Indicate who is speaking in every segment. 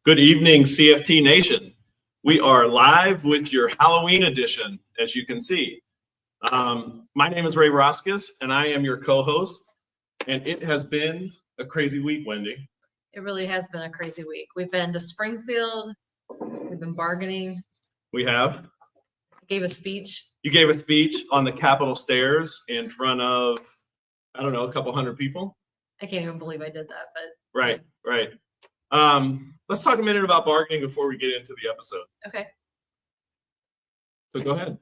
Speaker 1: Good evening, CFT Nation. We are live with your Halloween edition, as you can see. My name is Ray Roskis, and I am your co-host. And it has been a crazy week, Wendy.
Speaker 2: It really has been a crazy week. We've been to Springfield. We've been bargaining.
Speaker 1: We have.
Speaker 2: I gave a speech.
Speaker 1: You gave a speech on the Capitol stairs in front of, I don't know, a couple hundred people.
Speaker 2: I can't even believe I did that, but.
Speaker 1: Right. Let's talk a minute about bargaining before we get into the episode.
Speaker 2: Okay.
Speaker 1: So go ahead.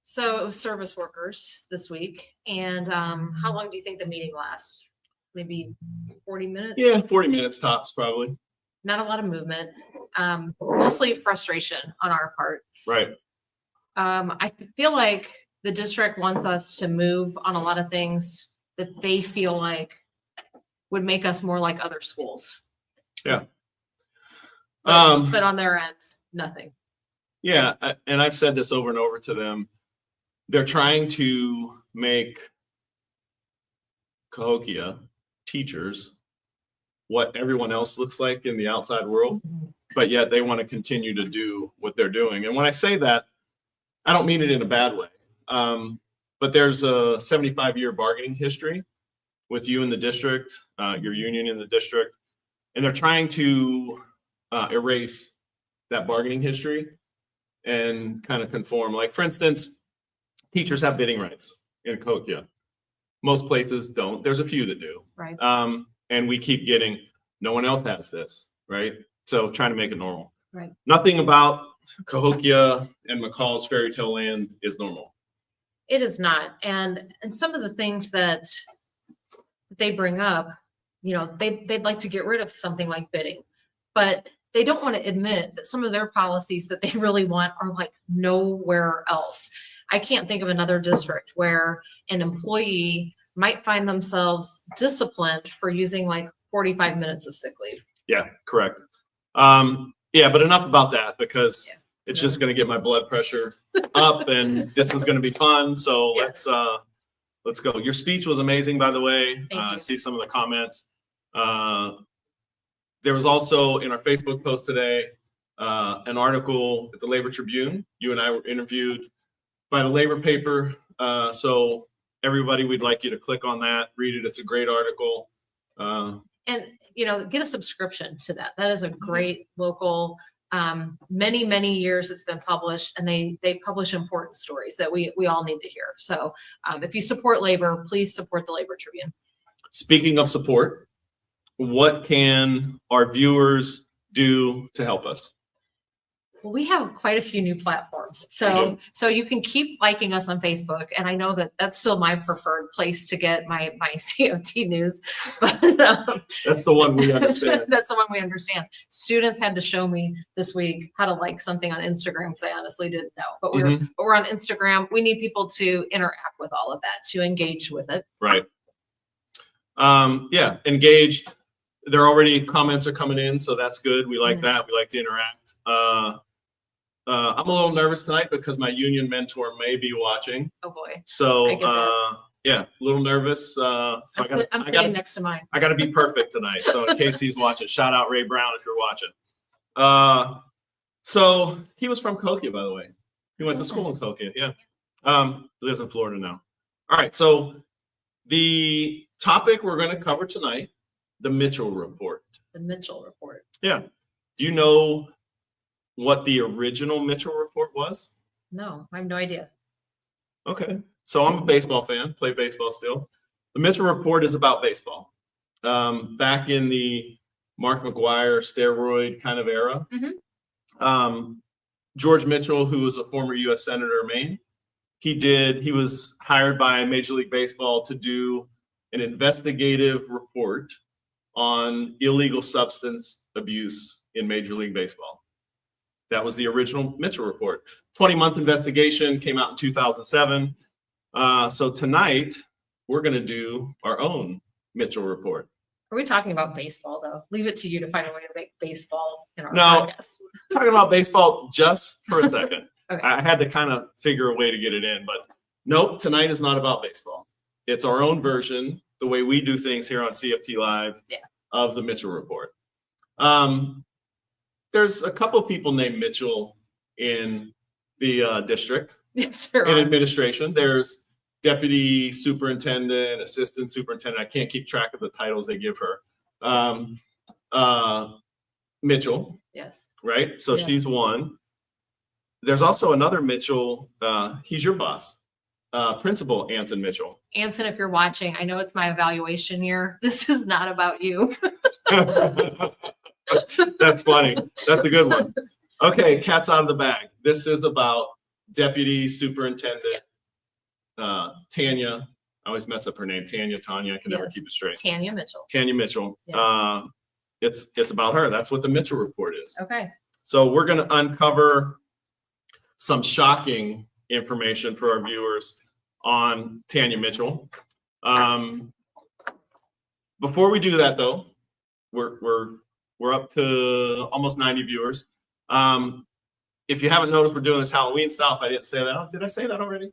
Speaker 2: So it was service workers this week. And how long do you think the meeting lasts? Maybe 40 minutes?
Speaker 1: Yeah, 40 minutes tops, probably.
Speaker 2: Not a lot of movement. Mostly frustration on our part.
Speaker 1: Right.
Speaker 2: I feel like the district wants us to move on a lot of things that they feel like would make us more like other schools.
Speaker 1: Yeah.
Speaker 2: But on their end, nothing.
Speaker 1: Yeah, and I've said this over and over to them. They're trying to make Cahokia teachers what everyone else looks like in the outside world, but yet they want to continue to do what they're doing. And when I say that, I don't mean it in a bad way. But there's a 75-year bargaining history with you in the district, your union in the district, and they're trying to erase that bargaining history and kind of conform. Like, for instance, teachers have bidding rights in Cahokia. Most places don't. There's a few that do.
Speaker 2: Right.
Speaker 1: And we keep getting, no one else has this, right? So trying to make it normal.
Speaker 2: Right.
Speaker 1: Nothing about Cahokia and McCall's fairy tale land is normal.
Speaker 2: It is not. And some of the things that they bring up, you know, they'd like to get rid of something like bidding, but they don't want to admit that some of their policies that they really want are like nowhere else. I can't think of another district where an employee might find themselves disciplined for using like 45 minutes of sick leave.
Speaker 1: Yeah, correct. Yeah, but enough about that, because it's
Speaker 2: So-
Speaker 1: just going to get my blood pressure up, and this is going to be fun. So
Speaker 2: Yes.
Speaker 1: let's go. Your speech was amazing, by the way.
Speaker 2: Thank you.
Speaker 1: I see some of the comments. There was also in our Facebook post today an article at the Labor Tribune. You and I were interviewed by the labor paper. So everybody, we'd like you to click on that, read it. It's a great article.
Speaker 2: And, you know, get a subscription to that. That is a great local, many years it's been published, and they publish important stories that we all need to hear. So if you support labor, please support the Labor Tribune.
Speaker 1: Speaking of support, what can our viewers do to help us?
Speaker 2: Well, we have quite a few new platforms. So you can keep liking us on Facebook. And I know that that's still my preferred place to get my CFT news, but
Speaker 1: That's the one we understand.
Speaker 2: that's the one we understand. Students had to show me this week how to like something on Instagram, because I honestly didn't know, but we're on Instagram. We need people to interact with all of that, to engage with it.
Speaker 1: Right. Yeah, engage. There already comments are coming in, so that's good. We like that. We like to interact. I'm a little nervous tonight because my union mentor may be watching.
Speaker 2: Oh boy.
Speaker 1: So
Speaker 2: I get that.
Speaker 1: yeah, a little nervous. So
Speaker 2: I'm sitting next to mine.
Speaker 1: I got to be perfect tonight. So in case he's watching, shout out Ray Brown if you're watching. So he was from Cahokia, by the way. He went to school in Cahokia. Yeah. Lives in Florida now. All right. So the topic we're going to cover tonight, the Mitchell Report.
Speaker 2: The Mitchell Report.
Speaker 1: Yeah. Do you know what the original Mitchell Report was?
Speaker 2: No, I have no idea.
Speaker 1: Okay. So I'm a baseball fan, play baseball still. The Mitchell Report is about baseball. Back in the Mark McGwire steroid kind of era. George Mitchell, who was a former U.S. Senator of Maine, he was hired by Major League Baseball to do an investigative report on illegal substance abuse in Major League Baseball. That was the original Mitchell Report. 20-month investigation, came out in 2007. So tonight, we're going to do our own Mitchell Report.
Speaker 2: Are we talking about baseball, though? Leave it to you to find a way to make baseball in our
Speaker 1: No.
Speaker 2: podcast.
Speaker 1: Talking about baseball just for a second.
Speaker 2: Okay.
Speaker 1: I had to kind of figure a way to get it in, but nope, tonight is not about baseball. It's our own version, the way we do things here on CFT Live, of the Mitchell Report. there's a couple people named Mitchell in the district,
Speaker 2: Yes, there
Speaker 1: in
Speaker 2: are.
Speaker 1: administration. There's deputy superintendent, assistant superintendent. I can't keep track of the titles they give her. Mitchell,
Speaker 2: Yes.
Speaker 1: right? So
Speaker 2: Yes.
Speaker 1: she's one. There's also another Mitchell. He's your boss, Principal Anson Mitchell.
Speaker 2: Anson, if you're watching, I know it's my evaluation year. This is not about you.
Speaker 1: That's funny. That's a good one. Okay, cat's out of the bag. This is about Deputy Superintendent Tanya. I always mess up her name. Tanya. I can never
Speaker 2: Yes.
Speaker 1: keep it straight.
Speaker 2: Tanya Mitchell.
Speaker 1: Tanya Mitchell.
Speaker 2: Yeah.
Speaker 1: It's about her. That's what the Mitchell report is.
Speaker 2: Okay.
Speaker 1: So we're going to uncover some shocking information for our viewers on Tanya Mitchell. Before we do that, though, we're up to almost 90 viewers. If you haven't noticed, we're doing this Halloween style. If I didn't say that, did I say that already?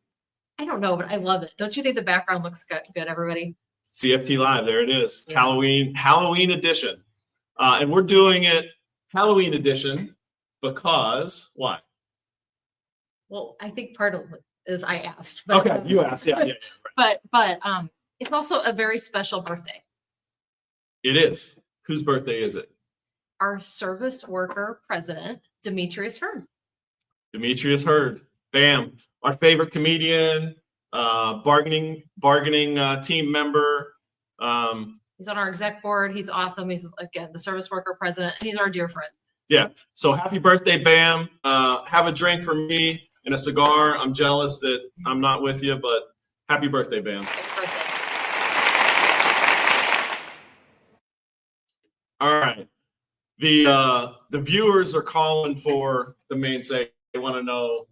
Speaker 2: I don't know, but I love it. Don't you think the background looks good, everybody?
Speaker 1: CFT Live, there it is.
Speaker 2: Yeah.
Speaker 1: Halloween edition. And we're doing it Halloween edition because why?
Speaker 2: Well, I think part of it is I asked. But,
Speaker 1: Okay, you asked. Yeah, right.
Speaker 2: But it's also a very special birthday.
Speaker 1: It is. Whose birthday is it?
Speaker 2: Our service worker president, Demetrius Hurd.
Speaker 1: Demetrius Hurd. Bam. Our favorite comedian, bargaining team member.
Speaker 2: He's on our exec board. He's awesome. He's, again, the service worker president. And he's our dear friend.
Speaker 1: Yeah. So happy birthday, Bam. Have a drink for me and a cigar. I'm jealous that I'm not with you, but happy birthday, Bam.
Speaker 2: Happy birthday.
Speaker 1: All right. The viewers are calling for the main segment. They want to know,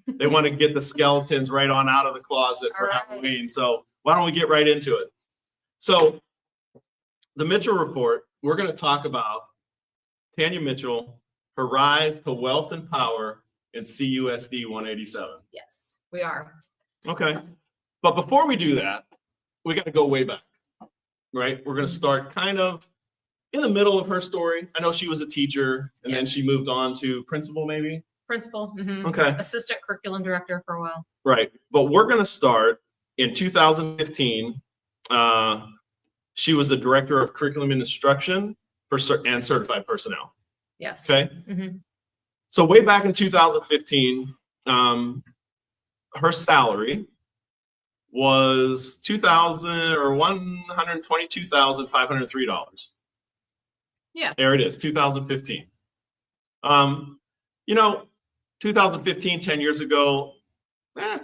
Speaker 1: they want to get the skeletons right on out of the closet for
Speaker 2: All right.
Speaker 1: Halloween. So why don't we get right into it? So the Mitchell report, we're going to talk about Tanya Mitchell, her rise to wealth and power in CUSD 187.
Speaker 2: Yes, we are.
Speaker 1: Okay. But before we do that, we got to go way back, right? We're going to start kind of in the middle of her story. I know she was a teacher and then
Speaker 2: Yes.
Speaker 1: she moved on to principal maybe.
Speaker 2: Principal,
Speaker 1: Okay.
Speaker 2: assistant curriculum director for a while.
Speaker 1: Right. But we're going to start in 2015. She was the director of curriculum and instruction and certified personnel.
Speaker 2: Yes.
Speaker 1: Okay.
Speaker 2: Mhm.
Speaker 1: So way back in 2015, her salary was $122,503.
Speaker 2: Yeah.
Speaker 1: There it is, 2015. 2015, 10 years ago, it's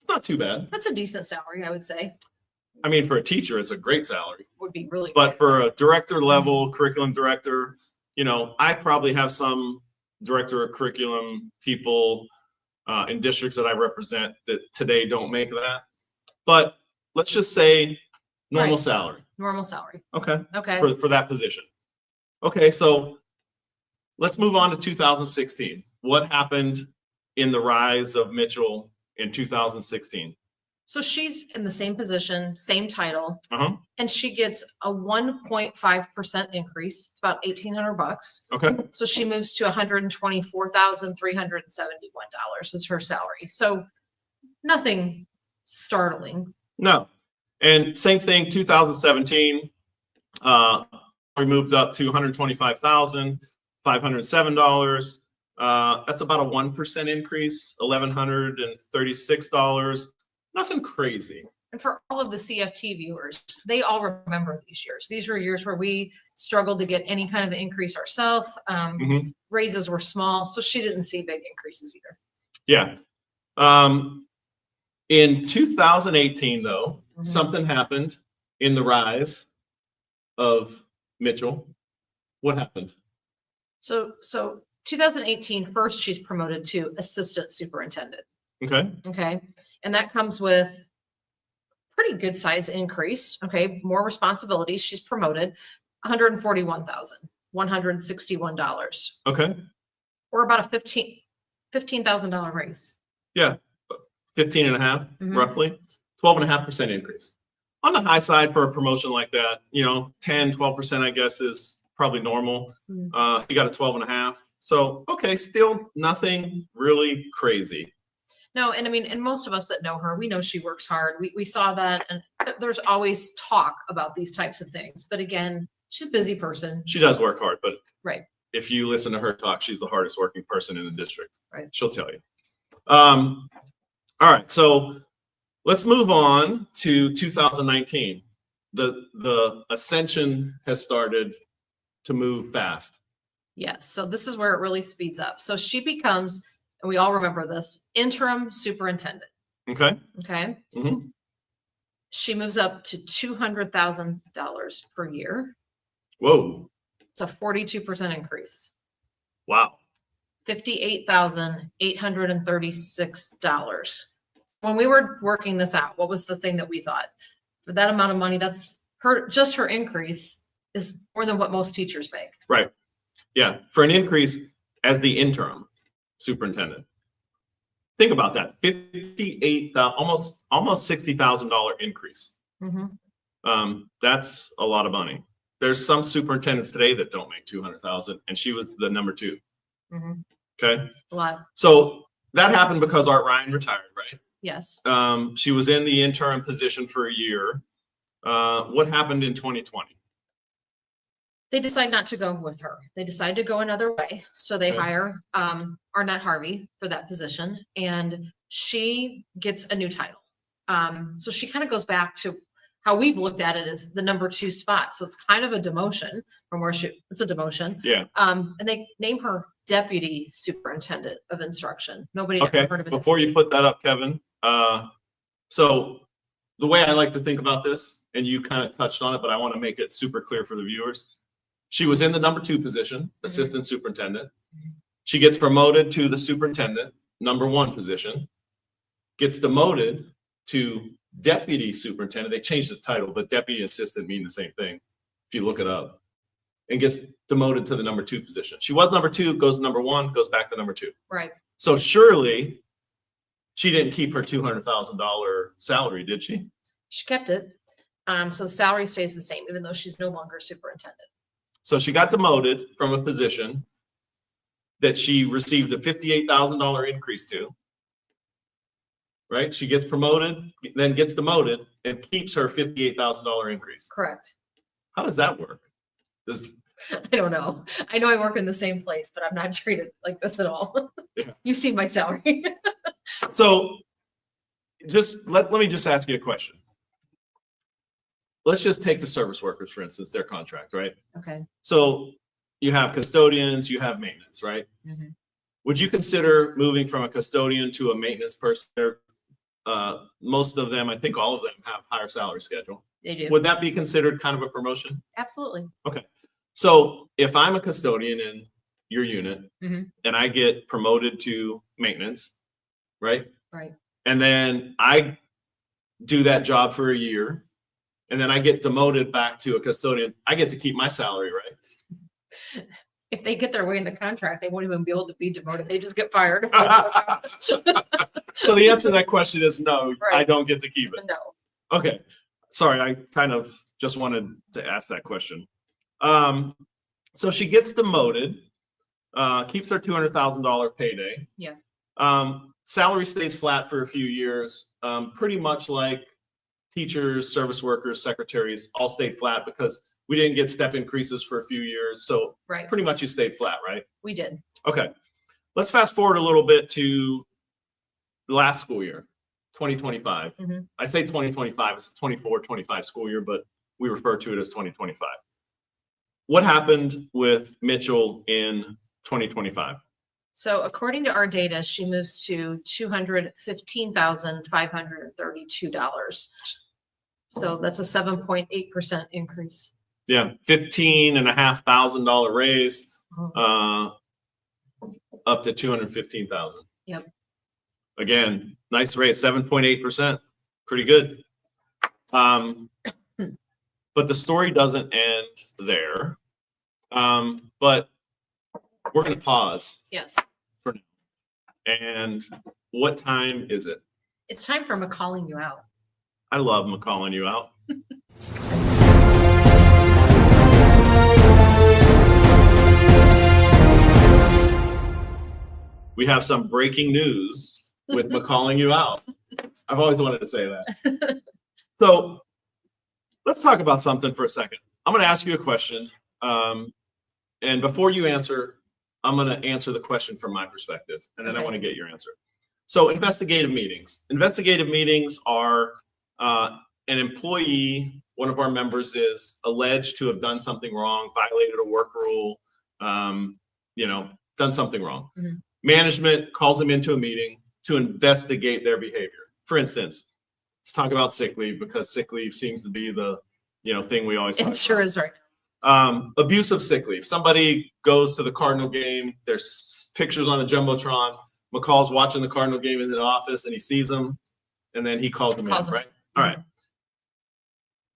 Speaker 1: not too bad.
Speaker 2: That's a decent salary, I would say.
Speaker 1: I mean, for a teacher, it's a great salary.
Speaker 2: Would be really
Speaker 1: But
Speaker 2: great.
Speaker 1: for a director level curriculum director, I probably have some director of curriculum people in districts that I represent that today don't make that. But let's just say normal
Speaker 2: Right.
Speaker 1: salary.
Speaker 2: Normal salary.
Speaker 1: Okay.
Speaker 2: Okay.
Speaker 1: For that position. Okay. So let's move on to 2016. What happened in the rise of Mitchell in 2016?
Speaker 2: So she's in the same position, same title,
Speaker 1: Uh-huh.
Speaker 2: and she gets a 1.5% increase. It's about $1,800.
Speaker 1: Okay.
Speaker 2: So she moves to $124,371 is her salary. So nothing startling.
Speaker 1: No. And same thing, 2017, we moved up to $125,507. That's about a 1% increase, $1,136. Nothing crazy.
Speaker 2: And for all of the CFT viewers, they all remember these years. These were years where we struggled to get any kind of increase ourselves.
Speaker 1: Mhm.
Speaker 2: Raises were small, so she didn't see big increases either.
Speaker 1: Yeah. In 2018, though,
Speaker 2: Mhm.
Speaker 1: something happened in the rise of Mitchell. What happened?
Speaker 2: So 2018, first she's promoted to assistant superintendent.
Speaker 1: Okay.
Speaker 2: Okay. And that comes with pretty good size increase. Okay. More responsibilities. She's promoted $141,161
Speaker 1: Okay.
Speaker 2: or about a $15,000 raise.
Speaker 1: Yeah. 15 and a half,
Speaker 2: Mhm.
Speaker 1: roughly. 12.5% increase. On the high side for a promotion like that, 10, 12%, I guess, is probably normal.
Speaker 2: Mm.
Speaker 1: She got a 12.5. So, okay, still nothing really crazy.
Speaker 2: No, and I mean, and most of us that know her, we know she works hard. We saw that, and there's always talk about these types of things. But again, she's a busy person.
Speaker 1: She does work hard, but
Speaker 2: Right.
Speaker 1: if you listen to her talk, she's the hardest working person in the district.
Speaker 2: Right.
Speaker 1: She'll tell you. All right, so let's move on to 2019. The ascension has started to move fast.
Speaker 2: Yes. So this is where it really speeds up. So she becomes, and we all remember this, interim superintendent.
Speaker 1: Okay.
Speaker 2: Okay.
Speaker 1: Mhm.
Speaker 2: She moves up to $200,000 per year.
Speaker 1: Whoa.
Speaker 2: It's a 42% increase.
Speaker 1: Wow.
Speaker 2: $58,836. When we were working this out, what was the thing that we thought? For that amount of money, that's just her increase is more than what most teachers make.
Speaker 1: Right. Yeah. For an increase as the interim superintendent. Think about that. 58,000, almost $60,000 increase.
Speaker 2: Mm-hmm.
Speaker 1: That's a lot of money. There's some superintendents today that don't make 200,000, and she was the number 2.
Speaker 2: Mm-hmm.
Speaker 1: Okay.
Speaker 2: A lot.
Speaker 1: So that happened because Art Ryan retired, right?
Speaker 2: Yes.
Speaker 1: She was in the interim position for a year. What happened in 2020?
Speaker 2: They decide not to go with her. They decide to go another way. So they
Speaker 1: Okay.
Speaker 2: hire Arnett Harvey for that position, and she gets a new title. So she kind of goes back to how we've looked at it as the number 2 spot. So it's kind of a demotion from where it's a demotion.
Speaker 1: Yeah.
Speaker 2: And they name her deputy superintendent of instruction. Nobody had
Speaker 1: Okay.
Speaker 2: ever heard of it.
Speaker 1: Before you put that up, Kevin. So the way I like to think about this, and you kind of touched on it, but I want to make it super clear for the viewers. She was in the number 2 position, assistant superintendent. She gets promoted to the superintendent, number 1 position, gets demoted to deputy superintendent. They changed the title, but deputy assistant mean the same thing if you look it up, and gets demoted to the number 2 position. She was number 2, goes to number 1, goes back to number 2.
Speaker 2: Right.
Speaker 1: So surely she didn't keep her $200,000 salary, did she?
Speaker 2: She kept it. So the salary stays the same, even though she's no longer superintendent.
Speaker 1: So she got demoted from a position that she received a $58,000 increase to. Right? She gets promoted, then gets demoted, and keeps her $58,000 increase.
Speaker 2: Correct.
Speaker 1: How does that work?
Speaker 2: I don't know. I know I work in the same place, but I'm not treated like this at all.
Speaker 1: Yeah.
Speaker 2: You see my salary.
Speaker 1: So just let me just ask you a question. Let's just take the service workers, for instance, their contract, right?
Speaker 2: Okay.
Speaker 1: So you have custodians, you have maintenance, right?
Speaker 2: Mm-hmm.
Speaker 1: Would you consider moving from a custodian to a maintenance person? Most of them, I think all of them, have higher salary schedule.
Speaker 2: They do.
Speaker 1: Would that be considered kind of a promotion?
Speaker 2: Absolutely.
Speaker 1: Okay. So if I'm a custodian in your unit
Speaker 2: Mhm.
Speaker 1: and I get promoted to maintenance, right?
Speaker 2: Right.
Speaker 1: And then I do that job for a year and then I get demoted back to a custodian, I get to keep my salary, right?
Speaker 2: If they get their way in the contract, they won't even be able to be demoted. They just get fired.
Speaker 1: So the answer to that question is no, I
Speaker 2: Right.
Speaker 1: don't get to keep it.
Speaker 2: No.
Speaker 1: Okay. Sorry, I kind of just wanted to ask that question. So she gets demoted, keeps her $200,000 payday.
Speaker 2: Yeah.
Speaker 1: Salary stays flat for a few years, pretty much like teachers, service workers, secretaries all stayed flat because we didn't get step increases for a few years. So
Speaker 2: Right.
Speaker 1: pretty much you stayed flat, right?
Speaker 2: We did.
Speaker 1: Okay. Let's fast forward a little bit to the last school year, 2025.
Speaker 2: Mhm.
Speaker 1: I say 2025, it's a 24-25 school year, but we refer to it as 2025. What happened with Mitchell in 2025?
Speaker 2: So according to our data, she moves to $215,532. So that's a 7.8% increase.
Speaker 1: Yeah, $15,500 raise, up to 215,000.
Speaker 2: Yep.
Speaker 1: Again, nice raise, 7.8%, pretty good. But the story doesn't end there. But we're going to pause
Speaker 2: Yes.
Speaker 1: for now. And what time is it?
Speaker 2: It's time for calling you out.
Speaker 1: I love calling you out. we have some breaking news with calling you out. I've always wanted to say that. So let's talk about something for a second. I'm going to ask you a question. And before you answer, I'm going to answer the question from my perspective, and then I
Speaker 2: Okay.
Speaker 1: want to get your answer. So investigative meetings. Investigative meetings are an employee, one of our members is alleged to have done something wrong, violated a work rule, done something wrong.
Speaker 2: Mhm.
Speaker 1: Management calls them into a meeting to investigate their behavior. For instance, let's talk about sick leave, because sick leave seems to be the thing we always talk
Speaker 2: It sure
Speaker 1: about.
Speaker 2: is right.
Speaker 1: Abuse of sick leave. Somebody goes to the Cardinal game. There's pictures on the Jumbotron. McCall's watching the Cardinal game, is in the office, and he sees them, and then he calls them in,
Speaker 2: Calls them.
Speaker 1: right? All right.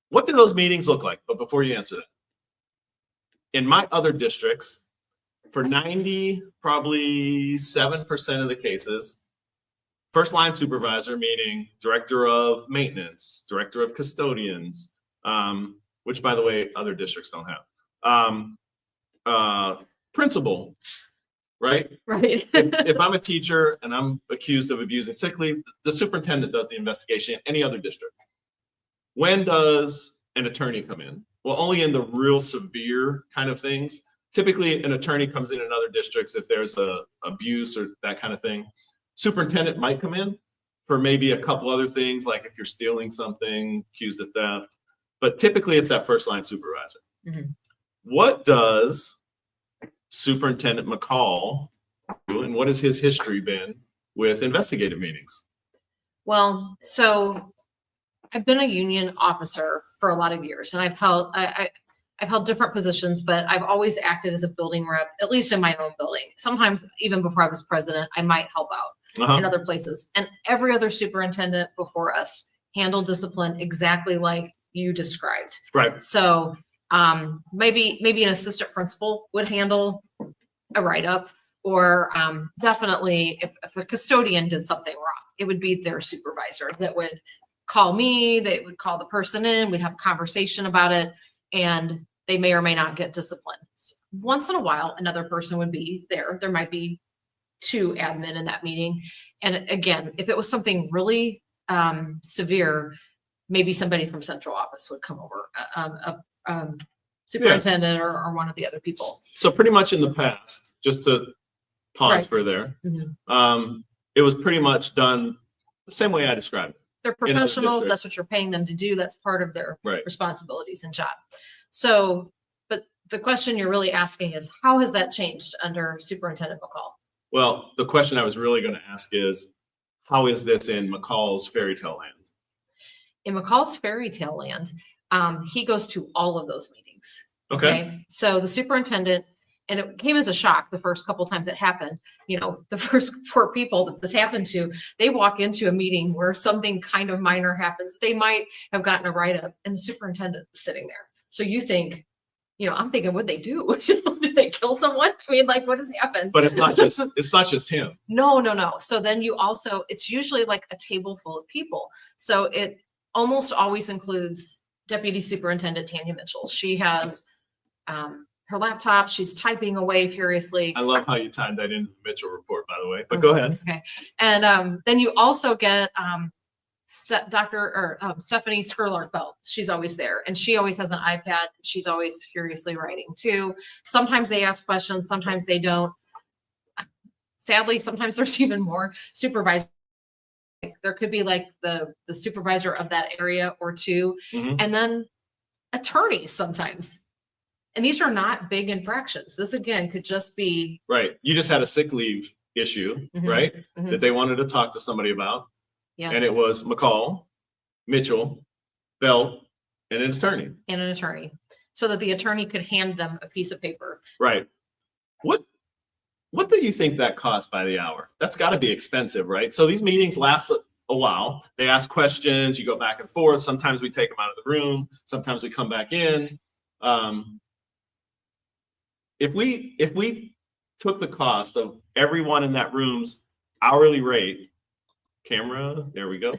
Speaker 1: What do those meetings look like? But before you answer that, in my other districts, for 90, probably 7% of the cases, first line supervisor, meaning director of maintenance, director of custodians, which by the way, other districts don't have, principal, right?
Speaker 2: Right.
Speaker 1: If I'm a teacher and I'm accused of abusing sick leave, the superintendent does the investigation in any other district. When does an attorney come in? Well, only in the real severe kind of things. Typically, an attorney comes in other districts if there's a abuse or that kind of thing. Superintendent might come in for maybe a couple other things, like if you're stealing something, accused of theft. But typically, it's that first line supervisor.
Speaker 2: Mhm.
Speaker 1: What does Superintendent McCall do, and what has his history been with investigative meetings?
Speaker 2: Well, so I've been a union officer for a lot of years, and I've held different positions, but I've always acted as a building rep, at least in my own building. Sometimes even before I was president, I might help out in other places. And every other superintendent before us handled discipline exactly like you described.
Speaker 1: Right.
Speaker 2: So maybe an assistant principal would handle a write-up, or definitely if a custodian did something wrong, it would be their supervisor that would call me, they would call the person in, we'd have a conversation about it, and they may or may not get disciplined. Once in a while, another person would be there. There might be 2 admin in that meeting. And again, if it was something really severe, maybe somebody from central office would come over, superintendent or one of the other people.
Speaker 1: So pretty much in the past, just to pause
Speaker 2: Right.
Speaker 1: for there,
Speaker 2: Mhm.
Speaker 1: it was pretty much done the same way I described it.
Speaker 2: They're
Speaker 1: other
Speaker 2: professionals.
Speaker 1: districts.
Speaker 2: That's what you're paying them to do. That's part of their
Speaker 1: Right.
Speaker 2: responsibilities and job. So, but the question you're really asking is, how has that changed under Superintendent McCall?
Speaker 1: Well, the question I was really going to ask is, how is this in McCall's fairy tale land?
Speaker 2: In McCall's fairy tale land, he goes to all of those meetings.
Speaker 1: Okay.
Speaker 2: So the superintendent, and it came as a shock the first couple times it happened, the first 4 people that this happened to, they walk into a meeting where something kind of minor happens. They might have gotten a write-up and the superintendent is sitting there. So you think, I'm thinking, what'd they do? Did they kill someone? I mean, like, what has happened?
Speaker 1: But it's not just him.
Speaker 2: No. So then it's usually like a table full of people. So it almost always includes Deputy Superintendent Tanya Mitchell. She has her laptop. She's typing away furiously.
Speaker 1: I love how you tied that into the Mitchell report, by the way, but go ahead.
Speaker 2: Okay. And then you also get Stephanie Skurlark-Belt. She's always there, and she always has an iPad. She's always furiously writing too. Sometimes they ask questions, sometimes they don't. Sadly, sometimes there's even more supervisors. There could be like the supervisor of that area or 2,
Speaker 1: Mhm.
Speaker 2: and then attorneys sometimes. And these are not big infractions. This again could just be
Speaker 1: Right. You just had a sick leave issue,
Speaker 2: Mhm.
Speaker 1: right?
Speaker 2: Mhm.
Speaker 1: That they wanted to talk to somebody about.
Speaker 2: yes,
Speaker 1: And it was McCall, Mitchell, Belt, and an attorney.
Speaker 2: and an attorney, so that the attorney could hand them a piece of paper.
Speaker 1: Right. What do you think that costs by the hour? That's got to be expensive, right? So these meetings last a while. They ask questions, you go back and forth. Sometimes we take them out of the room. Sometimes we come back in. If we took the cost of everyone in that room's hourly rate, camera, there we go.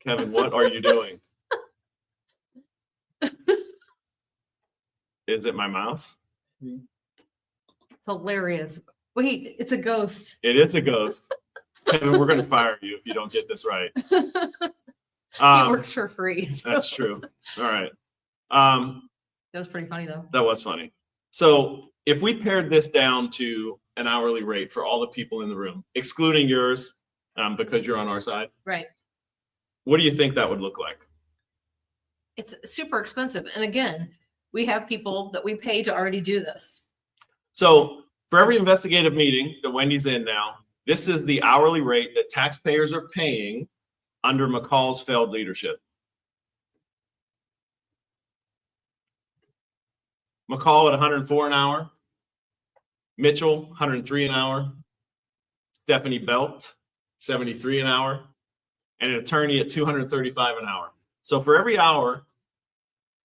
Speaker 1: Kevin, what are you doing? Is it my mouse?
Speaker 2: It's hilarious. Wait, it's a ghost.
Speaker 1: It is a ghost. Kevin, we're going to fire you if you don't get this right.
Speaker 2: He works for free. So.
Speaker 1: That's true. All right.
Speaker 2: That was pretty funny though.
Speaker 1: That was funny. So if we pared this down to an hourly rate for all the people in the room, excluding yours, because you're on our side,
Speaker 2: Right.
Speaker 1: what do you think that would look like?
Speaker 2: It's super expensive. And again, we have people that we pay to already do this.
Speaker 1: So for every investigative meeting that Wendy's in now, this is the hourly rate that taxpayers are paying under McCall's failed leadership. McCall at 104 an hour, Mitchell 103 an hour, Stephanie Belt 73 an hour, and an attorney at 235 an hour. So for every hour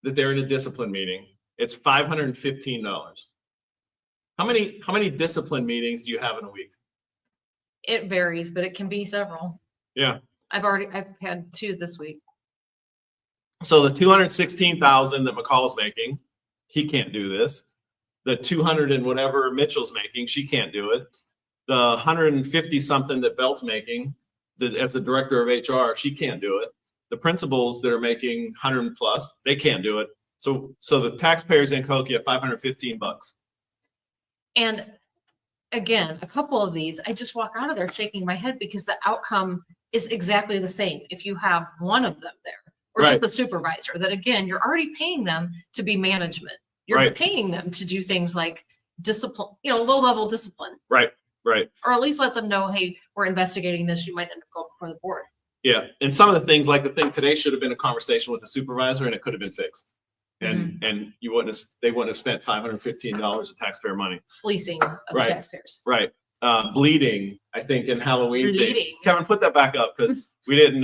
Speaker 1: that they're in a discipline meeting, it's $515. How many discipline meetings do you have in a week?
Speaker 2: It varies, but it can be several.
Speaker 1: Yeah.
Speaker 2: I've had 2 this week.
Speaker 1: So the 216,000 that McCall's making, he can't do this. The 200 and whatever Mitchell's making, she can't do it. The 150 something that Belt's making, as the director of HR, she can't do it. The principals that are making 100 plus, they can't do it. So the taxpayers in Cahokia, $515.
Speaker 2: And again, a couple of these, I just walk out of there shaking my head because the outcome is exactly the same. If you have one of them there, or
Speaker 1: Right.
Speaker 2: just the supervisor, that again, you're already paying them to be management. You're
Speaker 1: Right.
Speaker 2: paying them to do things like discipline, low level discipline,
Speaker 1: Right.
Speaker 2: or at least let them know, hey, we're investigating this. You might end up going before the board.
Speaker 1: Yeah. And some of the things, like the thing today, should have been a conversation with the supervisor and it could have been fixed. And they wouldn't have spent $515 of taxpayer money.
Speaker 2: Fleecing of
Speaker 1: Right.
Speaker 2: taxpayers.
Speaker 1: Right. Bleeding, I think, in Halloween. thing.
Speaker 2: Bleeding.
Speaker 1: Kevin, put that back up because we didn't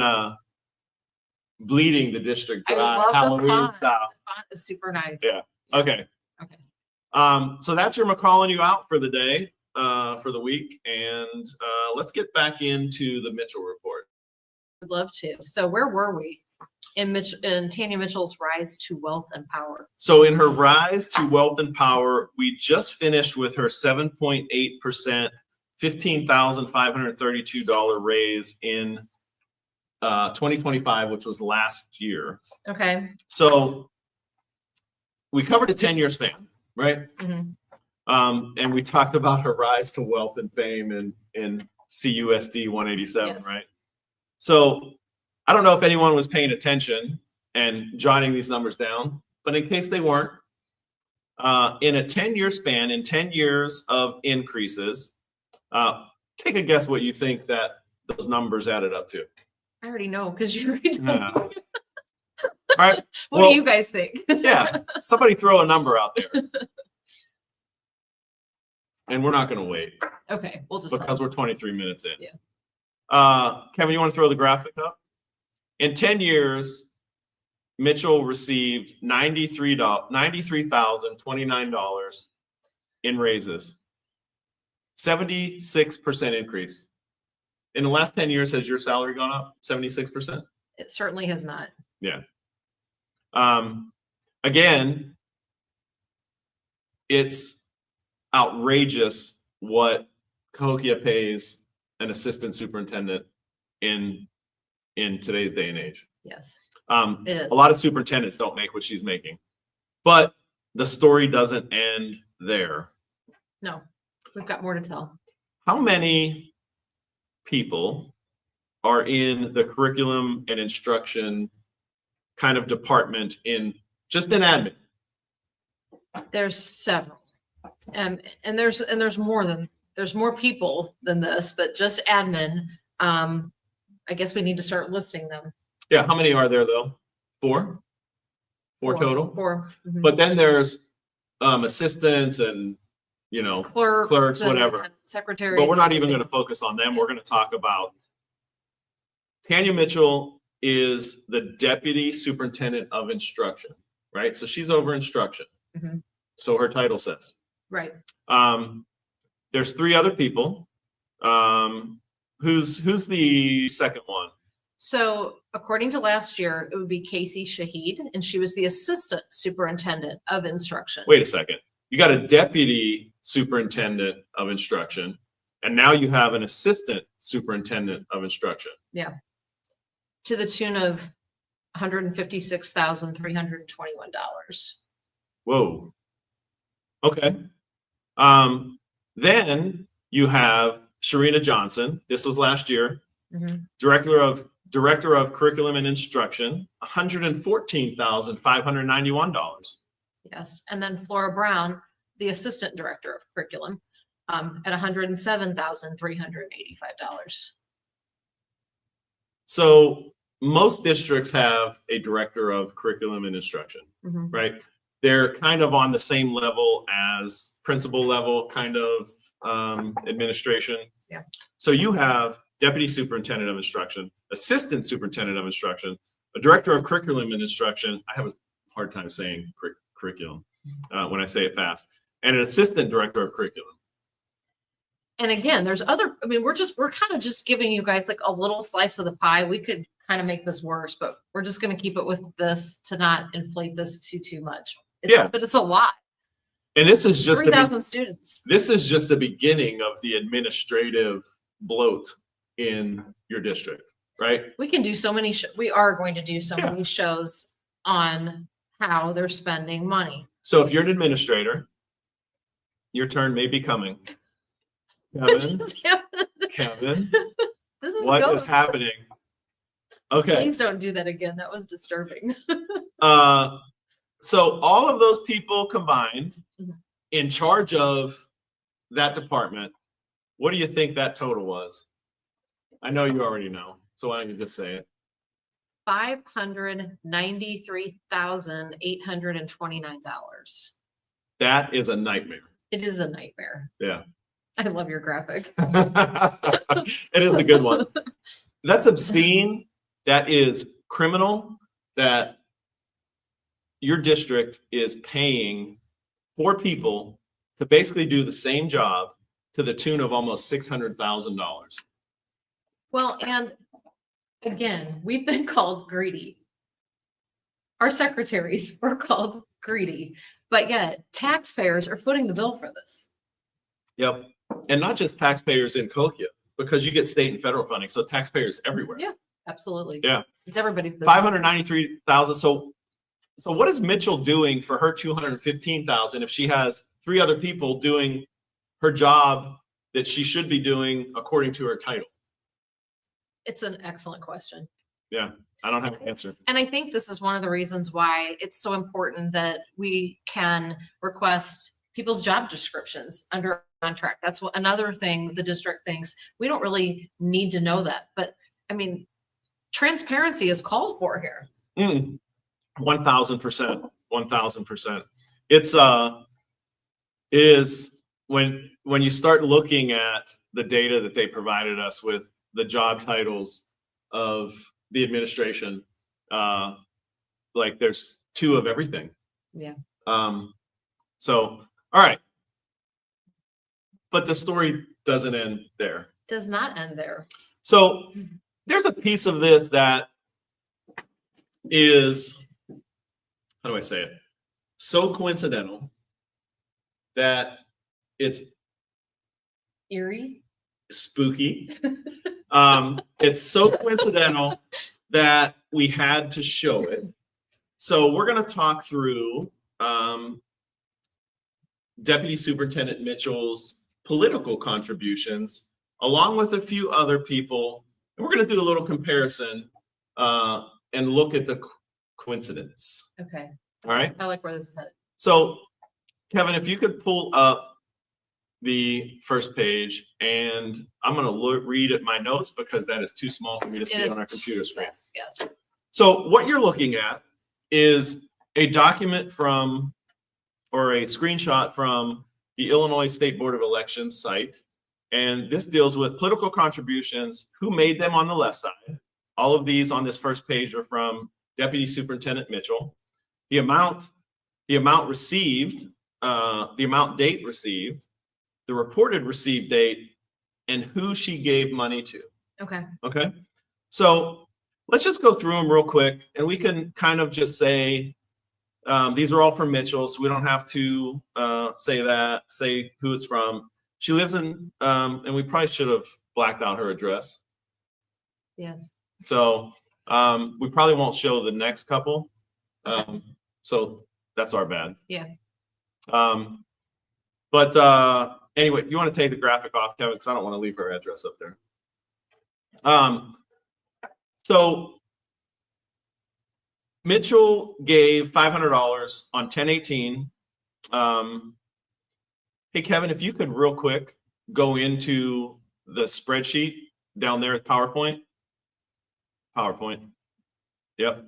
Speaker 1: bleeding the district
Speaker 2: I
Speaker 1: dry
Speaker 2: love the
Speaker 1: Halloween
Speaker 2: font.
Speaker 1: style.
Speaker 2: The font is super nice.
Speaker 1: Yeah. Okay.
Speaker 2: Okay.
Speaker 1: So that's your McCalling you out for the day, for the week. And let's get back into the Mitchell report.
Speaker 2: Would love to. So where were we in Tanya Mitchell's rise to wealth and power?
Speaker 1: So in her rise to wealth and power, we just finished with her 7.8%, $15,532 raise in 2025, which was last year.
Speaker 2: Okay.
Speaker 1: So we covered a 10-year span, right?
Speaker 2: Mhm.
Speaker 1: And we talked about her rise to wealth and fame in CUSD 187,
Speaker 2: Yes.
Speaker 1: right? So I don't know if anyone was paying attention and jotting these numbers down, but in case they weren't, in a 10-year span, in 10 years of increases, take a guess what you think that those numbers added up to.
Speaker 2: I already know because you already told
Speaker 1: Yeah.
Speaker 2: me.
Speaker 1: All right.
Speaker 2: What
Speaker 1: Well,
Speaker 2: do you guys think?
Speaker 1: Yeah, somebody throw a number out there. And we're not going to wait
Speaker 2: Okay, we'll just.
Speaker 1: because we're 23 minutes in.
Speaker 2: Yeah.
Speaker 1: Kevin, you want to throw the graphic up? In 10 years, Mitchell received $93,029 in raises. 76% increase. In the last 10 years, has your salary gone up 76%?
Speaker 2: It certainly has not.
Speaker 1: Yeah. Again, it's outrageous what Cahokia pays an assistant superintendent in today's day and age.
Speaker 2: Yes,
Speaker 1: A
Speaker 2: it is.
Speaker 1: lot of superintendents don't make what she's making, but the story doesn't end there.
Speaker 2: No, we've got more to tell.
Speaker 1: How many people are in the curriculum and instruction kind of department in admin?
Speaker 2: There's several. And there's more people than this, but just admin. I guess we need to start listing them.
Speaker 1: Yeah, how many are there though? Four total?
Speaker 2: 4. Mhm.
Speaker 1: But then there's assistants and, clerks,
Speaker 2: and-
Speaker 1: whatever.
Speaker 2: and secretaries.
Speaker 1: But we're not
Speaker 2: and
Speaker 1: even going to
Speaker 2: everything.
Speaker 1: focus on them. We're going to talk about Tanya Mitchell is the deputy superintendent of instruction, right? So she's over instruction.
Speaker 2: Mhm.
Speaker 1: So her title says.
Speaker 2: Right.
Speaker 1: There's 3 other people. Who's the second one?
Speaker 2: So according to last year, it would be Casey Shahid, and she was the assistant superintendent of instruction.
Speaker 1: Wait a second. You got a deputy superintendent of instruction. And now you have an assistant superintendent of instruction.
Speaker 2: To the tune of $156,321.
Speaker 1: Whoa. Okay. Then you have Sharina Johnson. This was last year.
Speaker 2: Mhm.
Speaker 1: Director of Curriculum and Instruction, $114,591.
Speaker 2: Yes. And then Flora Brown, the Assistant Director of Curriculum, at $107,385.
Speaker 1: So most districts have a director of curriculum and instruction,
Speaker 2: Mhm.
Speaker 1: right? They're kind of on the same level as principal level kind of administration.
Speaker 2: Yeah.
Speaker 1: So you have deputy superintendent of instruction, assistant superintendent of instruction, a director of curriculum and instruction. I have a hard time saying curriculum when I say it fast, and an assistant director of curriculum.
Speaker 2: And again, there's other, I mean, we're kind of just giving you guys like a little slice of the pie. We could kind of make this worse, but we're just going to keep it with this to not inflate this too much.
Speaker 1: Yeah.
Speaker 2: But it's a lot.
Speaker 1: And this is just
Speaker 2: 3,000 students.
Speaker 1: This is just the beginning of the administrative bloat in your district, right?
Speaker 2: We can do so many, we are going to do so
Speaker 1: Yeah.
Speaker 2: many shows on how they're spending money.
Speaker 1: So if you're an administrator, your turn may be coming. Kevin, Kevin,
Speaker 2: This is
Speaker 1: what is
Speaker 2: ghost.
Speaker 1: happening? Okay.
Speaker 2: Please don't do that again. That was disturbing.
Speaker 1: So all of those people combined
Speaker 2: Mhm.
Speaker 1: in charge of that department, what do you think that total was? I know you already know, so why don't you just say it?
Speaker 2: $593,829.
Speaker 1: That is a nightmare.
Speaker 2: It is a nightmare.
Speaker 1: Yeah.
Speaker 2: I love your graphic.
Speaker 1: It is a good one. That's obscene. That is criminal. That your district is paying 4 people to basically do the same job to the tune of almost $600,000.
Speaker 2: Well, and again, we've been called greedy. Our secretaries were called greedy, but yet taxpayers are footing the bill for this.
Speaker 1: Yep. And not just taxpayers in Coquia, because you get state and federal funding. So taxpayers everywhere.
Speaker 2: Yeah. Absolutely.
Speaker 1: Yeah.
Speaker 2: It's everybody's business.
Speaker 1: 593,000. So what is Mitchell doing for her 215,000 if she has 3 other people doing her job that she should be doing according to her title?
Speaker 2: It's an excellent question.
Speaker 1: Yeah, I don't have an answer.
Speaker 2: And I think this is one of the reasons why it's so important that we can request people's job descriptions under contract. That's what another thing the district thinks. We don't really need to know that, but I mean, transparency is called for here.
Speaker 1: 1,000%. 1,000%. It is when you start looking at the data that they provided us with the job titles of the administration, like there's 2 of everything.
Speaker 2: Yeah.
Speaker 1: So, all right. But the story doesn't end there.
Speaker 2: Does not end there.
Speaker 1: So there's a piece of this that is, how do I say it? So coincidental that it's
Speaker 2: Eerie.
Speaker 1: spooky. It's so coincidental that we had to show it. So we're going to talk through Deputy Superintendent Mitchell's political contributions, along with a few other people. And we're going to do a little comparison and look at the coincidence.
Speaker 2: Okay.
Speaker 1: All right.
Speaker 2: I like where this is headed.
Speaker 1: So, Kevin, if you could pull up the first page, and I'm going to read at my notes because that is too small for me to
Speaker 2: It
Speaker 1: see
Speaker 2: is
Speaker 1: on our computer screen.
Speaker 2: Yes, yes.
Speaker 1: So what you're looking at is a document from, or a screenshot from the Illinois State Board of Elections site. And this deals with political contributions, who made them on the left side. All of these on this first page are from Deputy Superintendent Mitchell. The amount received, the amount date received, the reported received date, and who she gave money to.
Speaker 2: Okay.
Speaker 1: Okay. So let's just go through them real quick, and we can kind of just say, These are all from Mitchell, so we don't have to say who it's from. She lives in, and we probably should have blacked out her address.
Speaker 2: Yes.
Speaker 1: So we probably won't show the next couple. So that's our bad.
Speaker 2: Yeah.
Speaker 1: But anyway, you want to take the graphic off, Kevin, because I don't want to leave her address up there. So Mitchell gave $500 on 10/18. Hey, Kevin, if you could real quick go into the spreadsheet down there at PowerPoint. Yep.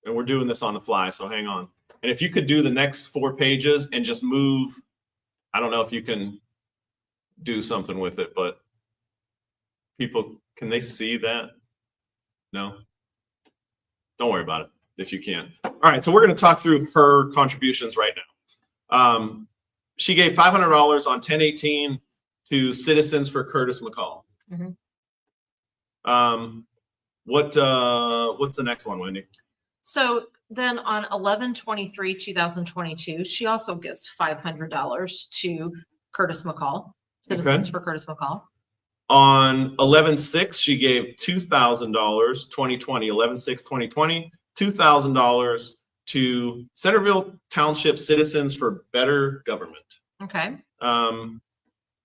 Speaker 1: And we're doing this on the fly, so hang on. And if you could do the next 4 pages and just move, I don't know if you can do something with it, but people, can they see that? No? Don't worry about it if you can. All right, so we're going to talk through her contributions right now. She gave $500 on 10/18 to Citizens for Curtis McCall. What's the next one, Wendy?
Speaker 2: So then on 11/23/2022, she also gives $500 to Curtis McCall, Citizens for Curtis McCall.
Speaker 1: On 11/6, she gave $2,000, 2020, 11/6/2020, $2,000 to Centerville Township Citizens for Better Government.
Speaker 2: Okay.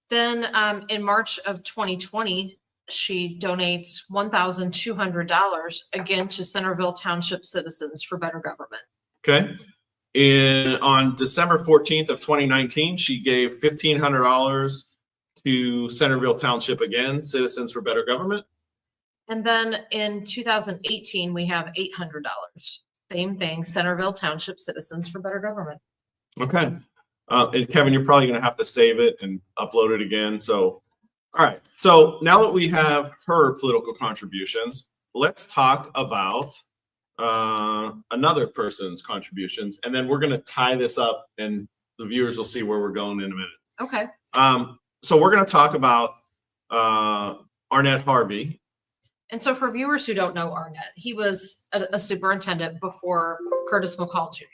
Speaker 2: Then in March of 2020, she donates $1,200 again to Centerville Township Citizens for Better Government.
Speaker 1: Okay. On December 14th of 2019, she gave $1,500 to Centerville Township again, Citizens for Better Government.
Speaker 2: And then in 2018, we have $800. Same thing, Centerville Township Citizens for Better Government.
Speaker 1: Okay. And Kevin, you're probably going to have to save it and upload it again. So, all right. So now that we have her political contributions, let's talk about another person's contributions. And then we're going to tie this up and the viewers will see where we're going in a minute.
Speaker 2: Okay.
Speaker 1: So we're going to talk about Arnett Harvey.
Speaker 2: And so for viewers who don't know Arnett, he was a superintendent before Curtis McCall Jr.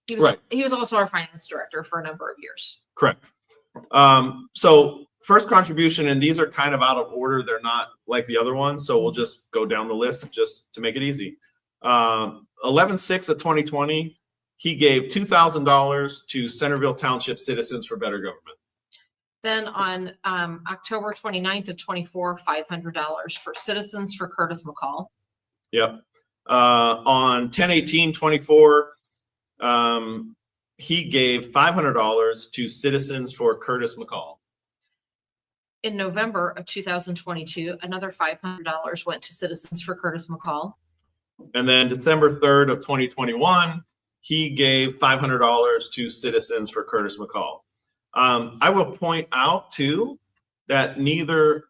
Speaker 2: He was also our finance director for a number of years. Correct.
Speaker 1: So first contribution, and these are kind of out of order. They're not like the other ones. So we'll just go down the list just to make it easy. 11/6 of 2020, he gave $2,000 to Centerville Township Citizens for Better Government.
Speaker 2: Then on October 29th of 24, $500 for Citizens for Curtis McCall.
Speaker 1: Yep. On 10/18/24, he gave $500 to Citizens for Curtis McCall.
Speaker 2: In November of 2022, another $500 went to Citizens for Curtis McCall.
Speaker 1: And then December 3rd of 2021, he gave $500 to Citizens for Curtis McCall. I will point out too that neither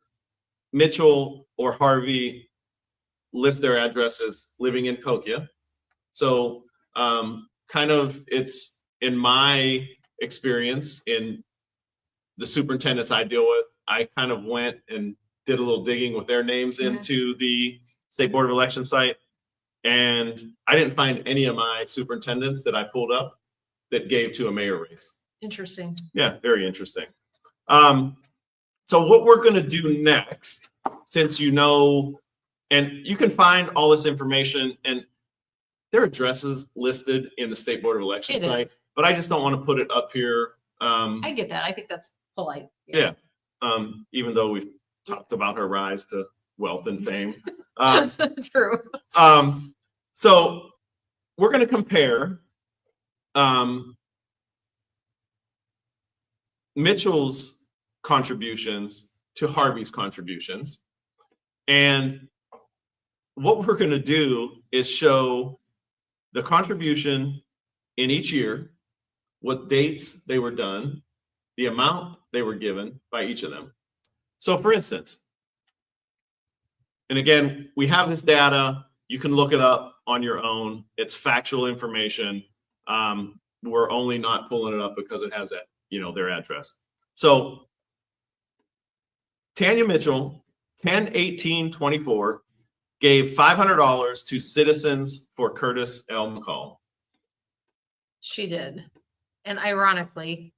Speaker 1: Mitchell or Harvey list their addresses living in Cokia. So kind of it's in my experience in the superintendents I deal with, I kind of went and did a little digging with their names into the State Board of Election site. And I didn't find any of my superintendents that I pulled up that gave to a mayor race.
Speaker 2: Interesting.
Speaker 1: Yeah, very interesting. So what we're going to do next, since you know, and you can find all this information and their addresses listed in the State Board of Election site, but I just don't want to put it up here.
Speaker 2: I get that. I think that's polite.
Speaker 1: Yeah. Even though we've talked about her rise to wealth and fame.
Speaker 2: True.
Speaker 1: So we're going to compare Mitchell's contributions to Harvey's contributions. And what we're going to do is show the contribution in each year, what dates they were done, the amount they were given by each of them. So for instance, and again, we have this data, you can look it up on your own. It's factual information. We're only not pulling it up because it has that, their address. So Tanya Mitchell, 10/18/24, gave $500 to Citizens for Curtis L. McCall.
Speaker 2: She did. And ironically,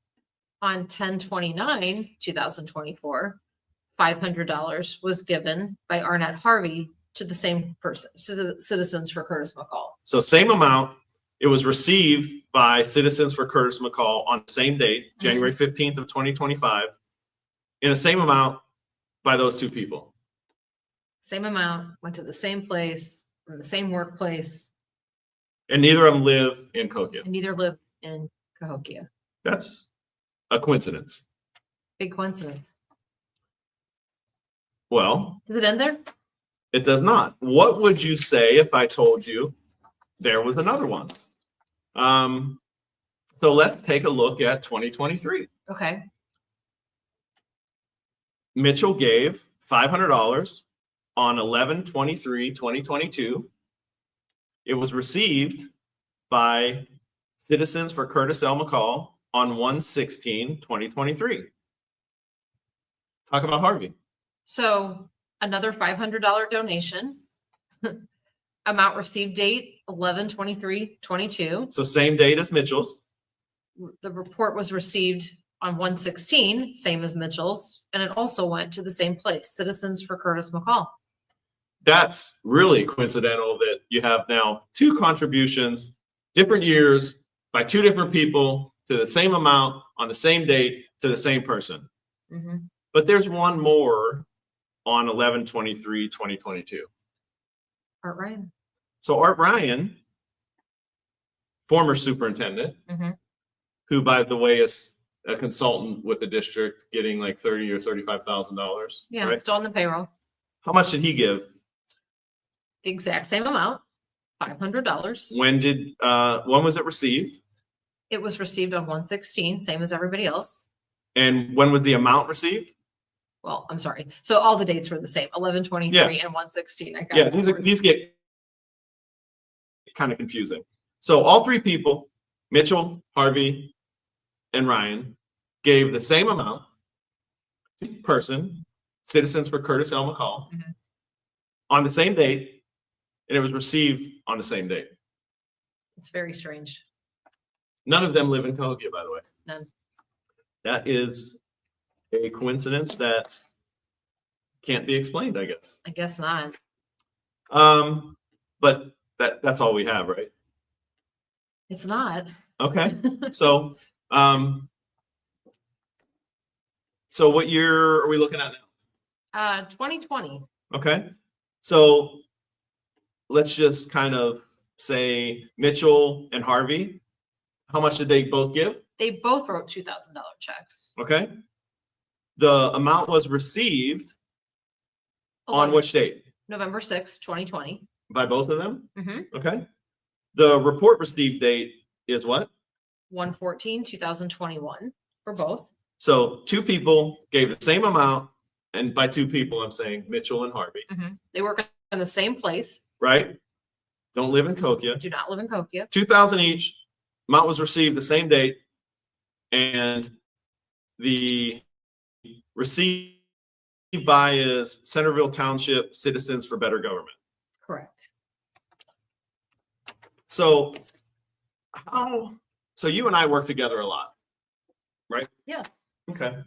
Speaker 2: on 10/29/2024, $500 was given by Arnett Harvey to the same person, Citizens for Curtis McCall.
Speaker 1: So same amount. It was received by Citizens for Curtis McCall on the same date, January 15th of 2025, in the same amount by those two people.
Speaker 2: Same amount, went to the same place, from the same workplace,
Speaker 1: And neither of them live in Cahokia.
Speaker 2: and neither live in Cahokia.
Speaker 1: That's a coincidence.
Speaker 2: Big coincidence.
Speaker 1: Well,
Speaker 2: Does it end there?
Speaker 1: it does not. What would you say if I told you there was another one? So let's take a look at 2023.
Speaker 2: Okay.
Speaker 1: Mitchell gave $500 on 11/23/2022. It was received by Citizens for Curtis L. McCall on 1/16/2023. Talk about Harvey.
Speaker 2: So another $500 donation. Amount received date 11/23/22.
Speaker 1: So same date as Mitchell's.
Speaker 2: The report was received on 1/16, same as Mitchell's, and it also went to the same place, Citizens for Curtis McCall.
Speaker 1: That's really coincidental that you have now two contributions, different years, by two different people to the same amount on the same date to the same person.
Speaker 2: Mhm.
Speaker 1: But there's one more on 11/23/2022.
Speaker 2: Art Ryan.
Speaker 1: So Art Ryan, former superintendent,
Speaker 2: Mhm.
Speaker 1: who, by the way, is a consultant with the district, getting like $30,000 or $35,000.
Speaker 2: Yeah,
Speaker 1: Right?
Speaker 2: still on the payroll.
Speaker 1: How much did he give?
Speaker 2: The exact same amount, $500.
Speaker 1: When was it received?
Speaker 2: It was received on 1/16, same as everybody else.
Speaker 1: And when was the amount received?
Speaker 2: Well, I'm sorry. So all the dates were the same, 11/23 and 1/16. I got
Speaker 1: Yeah,
Speaker 2: it
Speaker 1: these get kind of confusing. So all three people, Mitchell, Harvey, and Ryan, gave the same amount to person, Citizens for Curtis L. McCall,
Speaker 2: Mhm.
Speaker 1: on the same date, and it was received on the same date.
Speaker 2: It's very strange.
Speaker 1: None of them live in Cahokia, by the way.
Speaker 2: None.
Speaker 1: That is a coincidence that can't be explained, I guess.
Speaker 2: I guess not.
Speaker 1: But that's all we have, right?
Speaker 2: It's not.
Speaker 1: Okay. So, so what year are we looking at now?
Speaker 2: 2020.
Speaker 1: Okay. So let's just kind of say Mitchell and Harvey. How much did they both give?
Speaker 2: They both wrote $2,000 checks.
Speaker 1: Okay. The amount was received on which date?
Speaker 2: November 6th, 2020.
Speaker 1: By both of them?
Speaker 2: Mhm.
Speaker 1: Okay. The report received date is what?
Speaker 2: 1/14/2021 for both.
Speaker 1: So two people gave the same amount, and by two people, I'm saying Mitchell and Harvey,
Speaker 2: They work in the same place,
Speaker 1: right? Don't live in Cahokia.
Speaker 2: do not live in Cahokia.
Speaker 1: 2,000 each. Amount was received the same date, and the received by is Centerville Township Citizens for Better Government.
Speaker 2: Correct.
Speaker 1: So you and I work together a lot, right?
Speaker 2: Yeah.
Speaker 1: Okay.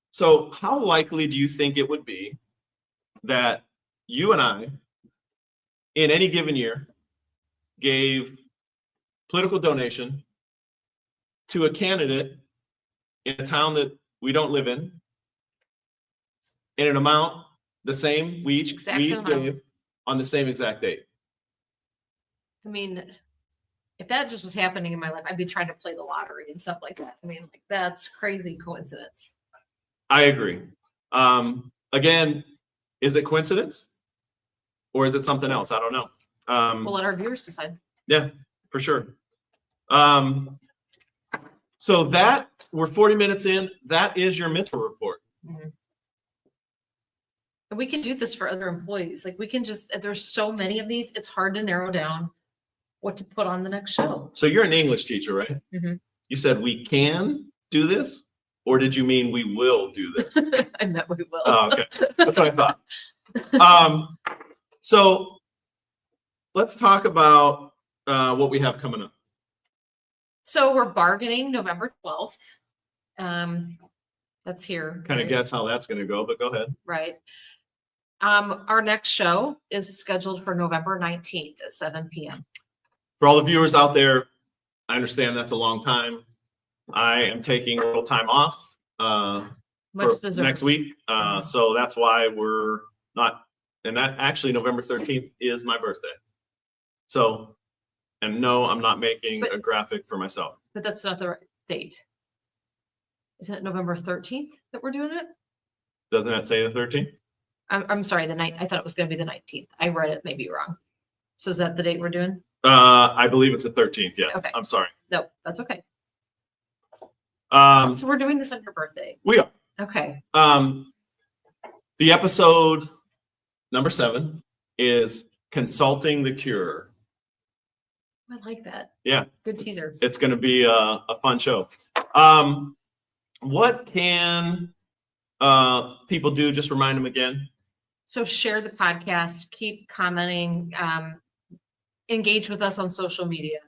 Speaker 1: So how likely do you think it would be that you and I, in any given year, gave political donation to a candidate in a town that we don't live in an amount the same we each
Speaker 2: Amount.
Speaker 1: gave on the same exact date?
Speaker 2: I mean, if that just was happening in my life, I'd be trying to play the lottery and stuff like that. I mean, like, that's crazy coincidence.
Speaker 1: I agree. Again, is it coincidence or is it something else? I don't know.
Speaker 2: We'll let our viewers decide.
Speaker 1: Yeah, for sure. So that we're 40 minutes in. That is your Mitchell report.
Speaker 2: And we can do this for other employees. Like, we can just, there's so many of these, it's hard to narrow down what to put on the next show.
Speaker 1: So you're an English teacher, right?
Speaker 2: Mhm.
Speaker 1: You said we can do this, or did you mean we will do this?
Speaker 2: I meant we will.
Speaker 1: Oh, okay. That's what I thought. So let's talk about what we have coming up.
Speaker 2: So we're bargaining November 12th. That's here.
Speaker 1: Kind of
Speaker 2: right?
Speaker 1: guess how that's going to go, but go ahead.
Speaker 2: Right. Our next show is scheduled for November 19th at 7 p.m.
Speaker 1: For all the viewers out there, I understand that's a long time. I am taking a little time off
Speaker 2: Much
Speaker 1: for
Speaker 2: deserved.
Speaker 1: next week. So that's why we're not, and that actually November 13th is my birthday. So, and no, I'm not making
Speaker 2: But-
Speaker 1: a graphic for myself.
Speaker 2: But that's not the right date. Isn't it November 13th that we're doing it?
Speaker 1: Doesn't that say the 13th?
Speaker 2: I'm sorry, the night, I thought it was gonna be the 19th. I read it maybe wrong. So is that the date we're doing?
Speaker 1: I believe it's the 13th. Yeah.
Speaker 2: Okay.
Speaker 1: I'm sorry.
Speaker 2: No, that's okay.
Speaker 1: So
Speaker 2: So we're doing this on your birthday.
Speaker 1: we are.
Speaker 2: Okay.
Speaker 1: The episode number 7 is Consulting the Cure.
Speaker 2: I like that.
Speaker 1: Yeah.
Speaker 2: Good teaser.
Speaker 1: It's going to be a fun show. What can people do? Just remind them again.
Speaker 2: So share the podcast, keep commenting, engage with us on social media.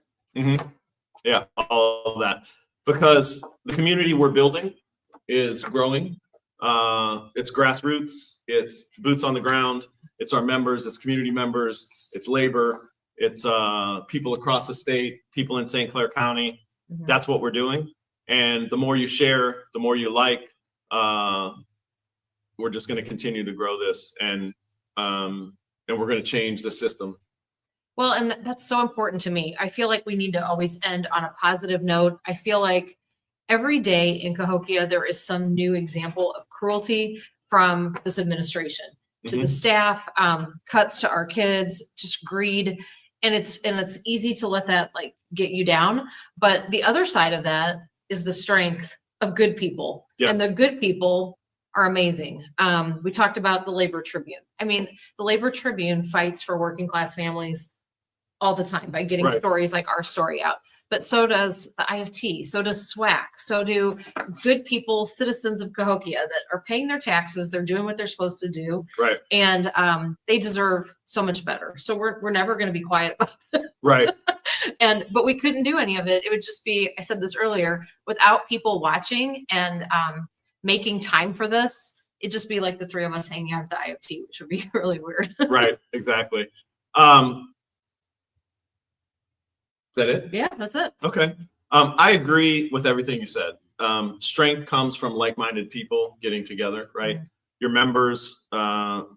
Speaker 1: Yeah, all of that. Because the community we're building is growing. It's grassroots, it's boots on the ground, it's our members, it's community members, it's labor, it's people across the state, people in St. Clair County.
Speaker 2: Mhm.
Speaker 1: That's what we're doing. And the more you share, the more you like, we're just going to continue to grow this, and we're going to change the system.
Speaker 2: Well, and that's so important to me. I feel like we need to always end on a positive note. I feel like every day in Cahokia, there is some new example of cruelty from this administration to the staff, cuts to our kids, just greed. And it's easy to let that like get you down. But the other side of that is the strength of good people.
Speaker 1: Yes.
Speaker 2: And the good people are amazing. We talked about the Labor Tribune. I mean, the Labor Tribune fights for working class families all the time by getting
Speaker 1: Right.
Speaker 2: stories like our story out. But so does the IFT, so does SWAC, so do good people, citizens of Cahokia that are paying their taxes, they're doing what they're supposed to do,
Speaker 1: Right,
Speaker 2: and they deserve so much better. So we're never going to be quiet about
Speaker 1: right,
Speaker 2: but we couldn't do any of it. It would just be, I said this earlier, without people watching and making time for this, it'd just be like the three of us hanging out at the IFT, which would be really weird.
Speaker 1: right, exactly. Is that it?
Speaker 2: Yeah, that's it.
Speaker 1: Okay. I agree with everything you said. Strength comes from like-minded people getting together, right?
Speaker 2: Mhm.
Speaker 1: Your members are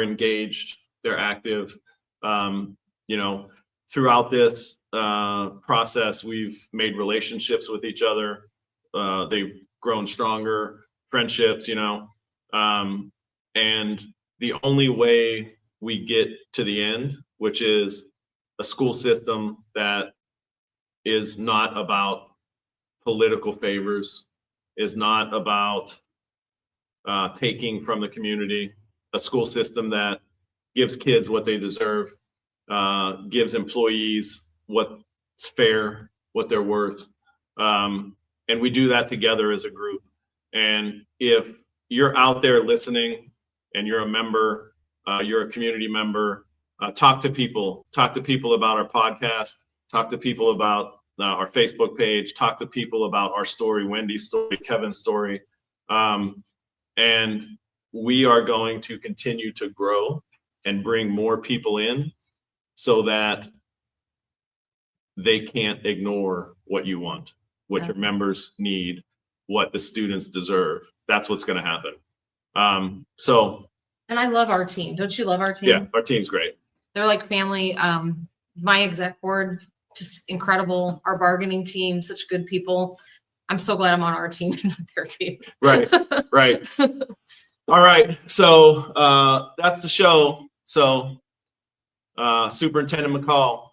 Speaker 1: engaged, they're active. Throughout this process, we've made relationships with each other. They've grown stronger, friendships, and the only way we get to the end, which is a school system that is not about political favors, is not about taking from the community, a school system that gives kids what they deserve, gives employees what's fair, what they're worth. And we do that together as a group. And if you're out there listening and you're a member, you're a community member, talk to people about our podcast, talk to people about our Facebook page, talk to people about our story, Wendy's story, Kevin's story. And we are going to continue to grow and bring more people in so that they can't ignore what you want, what your members need, what the students deserve. That's what's going to happen.
Speaker 2: And I love our team. Don't you love our team?
Speaker 1: Yeah, our team's great.
Speaker 2: They're like family. My exec board, just incredible. Our bargaining team, such good people. I'm so glad I'm on our team and not their team.
Speaker 1: Right, right. All right. So that's the show. So Superintendent McCall,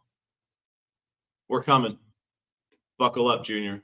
Speaker 1: we're coming. Buckle up, Junior.